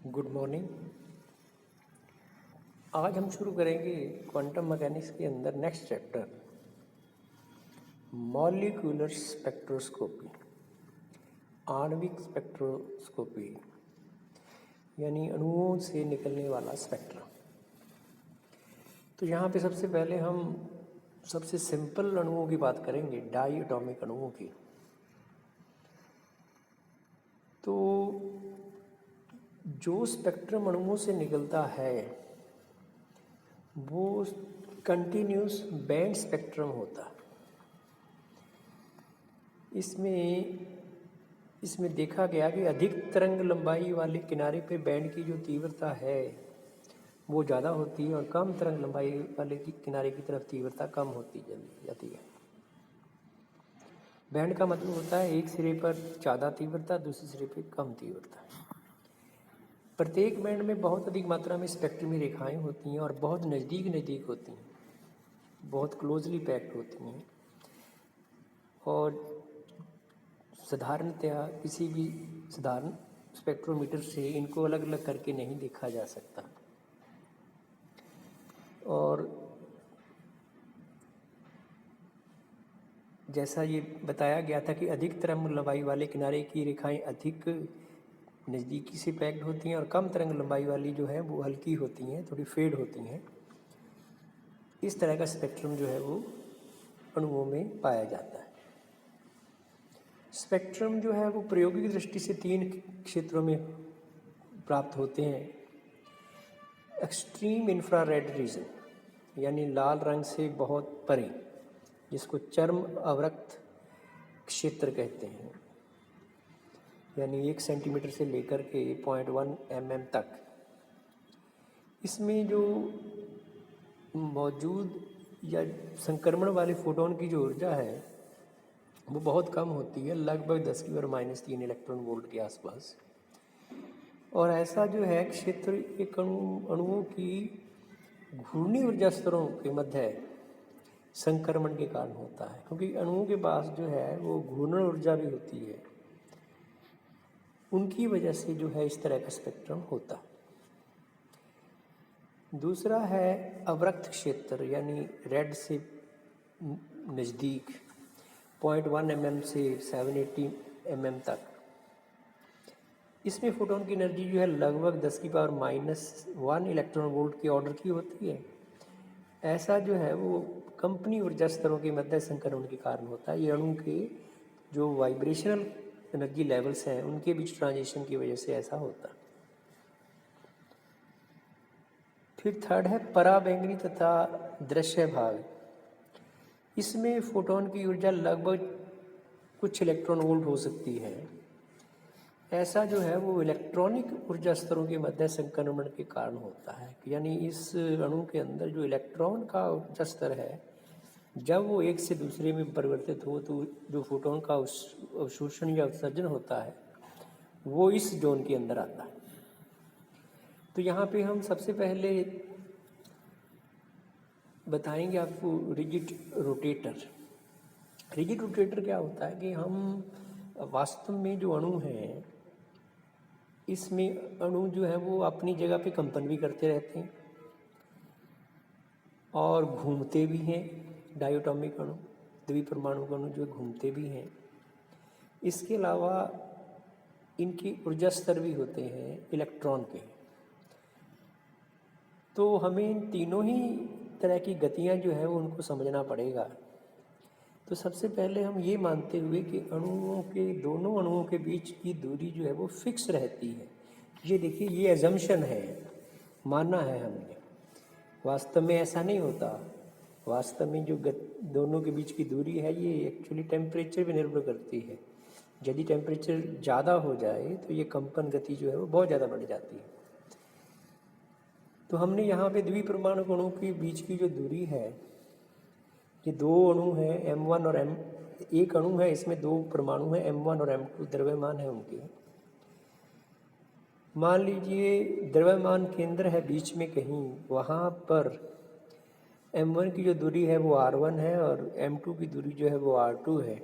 Good morning. आज हम शुरू करेंगे क्वांटम मैकेनिक्स के अंदर नेक्स्ट चैप्टर मॉलिक्यूलर स्पेक्ट्रोस्कोपी, आणविक स्पेक्ट्रोस्कोपी यानी अणुओं से निकलने वाला स्पेक्ट्रम। तो यहाँ पे सबसे पहले हम सबसे सिंपल अणुओं की बात करेंगे, डाई एटॉमिक अणुओं की। तो जो स्पेक्ट्रम अणुओं से निकलता है वो कंटिन्यूस बैंड स्पेक्ट्रम होता है। इसमें देखा गया कि अधिक तरंग लंबाई वाले किनारे पे बैंड की जो तीव्रता है वो ज़्यादा होती है और कम तरंग लंबाई वाले की किनारे की तरफ तीव्रता कम होती जाती है। बैंड का मतलब होता है एक सिरे पर ज़्यादा तीव्रता, दूसरे सिरे पर कम तीव्रता। प्रत्येक बैंड में बहुत अधिक मात्रा में स्पेक्ट्रमी रेखाएं होती हैं और बहुत नज़दीक होती हैं, बहुत क्लोजली पैक्ड होती हैं। और साधारणतया किसी भी साधारण स्पेक्ट्रोमीटर से इनको अलग अलग करके नहीं देखा जा सकता। और जैसा ये बताया गया था कि अधिक तरंग लंबाई वाले किनारे की रेखाएं अधिक नज़दीकी से पैक्ड होती हैं और कम तरंग लंबाई वाली जो है वो हल्की होती हैं, थोड़ी फेड होती हैं। इस तरह का स्पेक्ट्रम जो है वो अणुओं में पाया जाता है। स्पेक्ट्रम जो है वो प्रायोगिक दृष्टि से तीन क्षेत्रों में प्राप्त होते हैं। एक्सट्रीम इंफ्रारेड रीजन यानी लाल रंग से बहुत परे, जिसको चरम अवरक्त क्षेत्र कहते हैं, यानी 1 सेंटीमीटर से लेकर के 0.1 mm तक। इसमें जो मौजूद या संक्रमण वाले फोटोन की जो ऊर्जा है वो बहुत कम होती है, लगभग 10⁻³ इलेक्ट्रॉन वोल्ट के आसपास। और ऐसा जो है क्षेत्र एक अणुओं की घूर्णी ऊर्जा स्तरों के मध्य संक्रमण के कारण होता है, क्योंकि अणुओं के पास जो है वो घूर्णन ऊर्जा भी होती है। उनकी वजह से जो है इस तरह का स्पेक्ट्रम होता है। दूसरा है अवरक्त क्षेत्र यानी रेड से नज़दीक 0.1 mm से 780 mm तक। इसमें फोटोन की एनर्जी जो है लगभग 10⁻⁻1 इलेक्ट्रॉन वोल्ट के ऑर्डर की होती है। ऐसा जो है वो कंपनी ऊर्जा स्तरों के मध्य संक्रमण के कारण होता है। ये अणु के जो वाइब्रेशनल एनर्जी लेवल्स हैं उनके बीच ट्रांजिशन की वजह से ऐसा होता है। फिर थर्ड है पराबैंगनी तथा दृश्य भाग। इसमें फोटोन की ऊर्जा लगभग कुछ इलेक्ट्रॉन वोल्ट हो सकती है। ऐसा जो है वो इलेक्ट्रॉनिक ऊर्जा स्तरों के मध्य संक्रमण के कारण होता है, यानी इस अणु के अंदर जो इलेक्ट्रॉन का ऊर्जा स्तर है जब वो एक से दूसरे में परिवर्तित हो तो जो फोटोन का अवशोषण या उत्सर्जन होता है वो इस जोन के अंदर आता है। तो यहाँ पे हम सबसे पहले बताएंगे आपको रिजिड रोटेटर। रिजिड रोटेटर क्या होता है कि हम वास्तव में जो अणु हैं इसमें अणु जो है वो अपनी जगह पे कंपन भी करते रहते हैं और घूमते भी हैं। डायटोमिक अणु, द्विपरमाणु अणु जो घूमते भी हैं। इसके अलावा इनकी ऊर्जा स्तर भी होते हैं इलेक्ट्रॉन के। तो हमें इन तीनों ही तरह की गतियां जो है वो उनको समझना पड़ेगा। तो सबसे पहले हम ये मानते हुए कि दोनों अणुओं के बीच की दूरी जो है वो फिक्स रहती है। ये देखिए, ये एजम्पशन है, माना है हमने। वास्तव में ऐसा नहीं होता। वास्तव में जो दोनों के बीच की दूरी है ये एक्चुअली टेम्परेचर पर निर्भर करती है। यदि टेम्परेचर ज़्यादा हो जाए तो ये कंपन गति जो है वो बहुत ज़्यादा बढ़ जाती है। तो हमने यहाँ पे द्विपरमाणु अणुओं के बीच की जो दूरी है, ये दो अणु हैं M1 और एक अणु है, इसमें दो परमाणु हैं M1 और M2, द्रव्यमान है उनके। मान लीजिए द्रव्यमान केंद्र है बीच में कहीं, वहाँ पर M1 की जो दूरी है वो R1 है और M2 की दूरी जो है वो R2 है।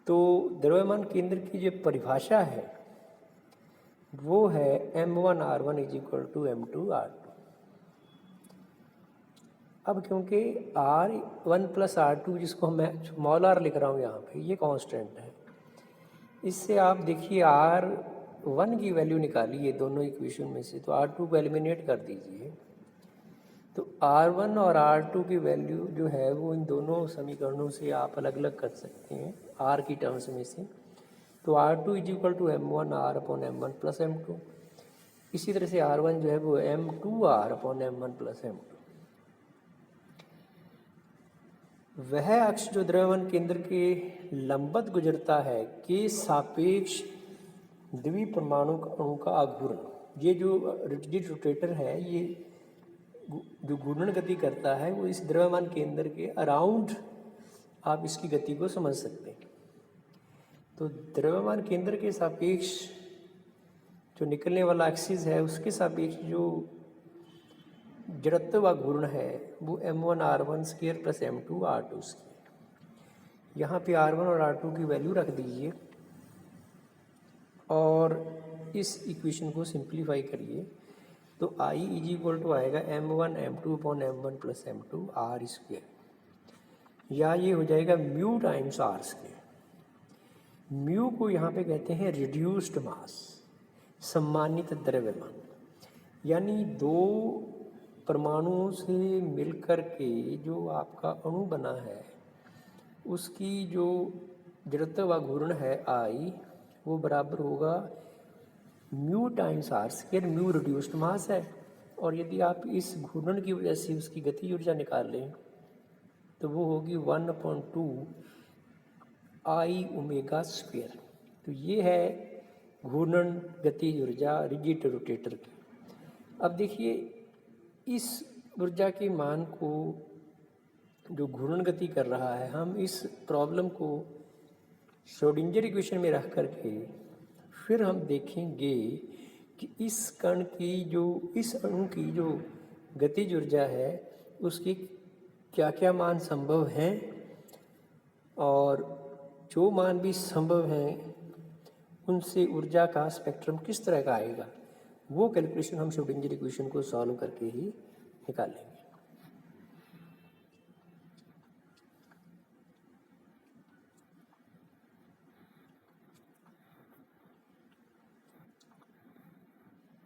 तो द्रव्यमान केंद्र की जो परिभाषा है वो है m1r1 is equal to m2r2। अब क्योंकि r1 प्लस r2 जिसको मैं स्मॉल r लिख रहा हूँ यहाँ पे, ये कांस्टेंट है, इससे आप देखिए r1 की वैल्यू निकालिए दोनों इक्वेशन में से, तो r2 को एलिमिनेट कर दीजिए, तो r1 और r2 की वैल्यू जो है वो इन दोनों समीकरणों से आप अलग अलग कर सकते हैं r की टर्म्स में से। तो r2 is equal to m1r upon m1 plus m2। इसी तरह से r1 जो है वो m2r upon m1 plus m2। वह अक्ष जो द्रव्यमान केंद्र के लंबवत गुजरता है के सापेक्ष द्विपरमाणु अणु का आघूर्ण, ये जो रिजिड रोटेटर है, ये जो घूर्णन गति करता है वो इस द्रव्यमान केंद्र के अराउंड आप इसकी गति को समझ सकते हैं। तो द्रव्यमान केंद्र के सापेक्ष जो निकलने वाला एक्सिस है उसके सापेक्ष जो जड़त्व व घूर्ण है वो m1r1 square plus m2r2 square. यहाँ पे r1 और r2 की वैल्यू रख दीजिए और इस इक्वेशन को सिंप्लीफाई करिए, तो I इज इक्वल टू आएगा m1 m2 upon m1 plus m2 r square, या ये हो जाएगा mu times r square. Mu को यहाँ पे कहते हैं रिड्यूस्ड मास, सम्मानित द्रव्यमान, यानी दो परमाणुओं से मिलकर के जो आपका अणु बना है उसकी जो जड़त्व व घूर्ण है I, वो बराबर होगा mu times r square. Mu reduced mass है, और यदि आप इस घूर्णन की वजह से उसकी गति ऊर्जा निकाल लें तो वो होगी 1/2 I ओमेगा स्क्वायर। तो ये है घूर्णन गति ऊर्जा रिजिड रोटेटर की। अब देखिए इस ऊर्जा के मान को जो घूर्णन गति कर रहा है, हम इस प्रॉब्लम को श्रोडिंगर इक्वेशन में रख करके फिर हम देखेंगे कि इस कण की जो, इस अणु की जो गतिज ऊर्जा है उसकी क्या क्या मान संभव हैं, और जो मान भी संभव हैं उनसे ऊर्जा का स्पेक्ट्रम किस तरह का आएगा, वो कैलकुलेशन हम श्रोडिंगर इक्वेशन को सॉल्व करके ही निकालेंगे।